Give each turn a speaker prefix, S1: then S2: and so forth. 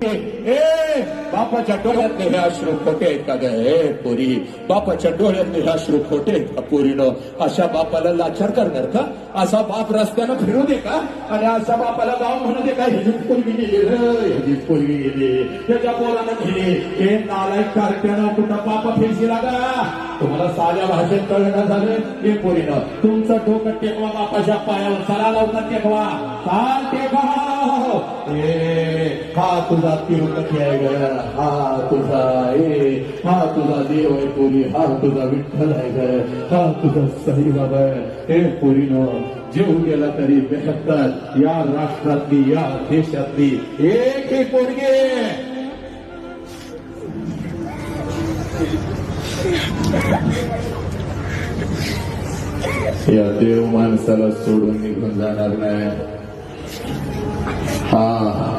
S1: ए बापाच्या डोळ्यातले हे अश्रू खोटे आहेत का ग? हे पोरी, बापाच्या डोळ्यातले हे अश्रू खोटे आहेत का पोरीनं? अशा बापाला लाचार करणार का? असा बाप रस्त्यानं फिरू दे का? आणि अशा बापाला गाव म्हणू दे का? ह्याचीच पोरगी गेली, ह्याचीच पोरगी गेली, त्याच्या पोरानं गेली. हे नालायक कार्ट्यानं कुठं बापा फिरशी लागा? तुम्हाला साध्या भाषेत कळणं झालं? हे पोरीनं तुमचं डोकं टेकवा बापाच्या पायावर, चला लवकर टेकवा, चाल टेकवा. हा तुझा तिरुपती आहे ग, हा तुझा हा तुझा देव आहे पोरी, हा तुझा विठ्ठल आहे ग, हा तुझा साई बाबा आहे. हे पोरीनं जेव गेला तरी बेहत्तर या राष्ट्रातली, या देशातली एक ही पोरगी. या देव माणसाला सोडून निघून जाणार नाही. हा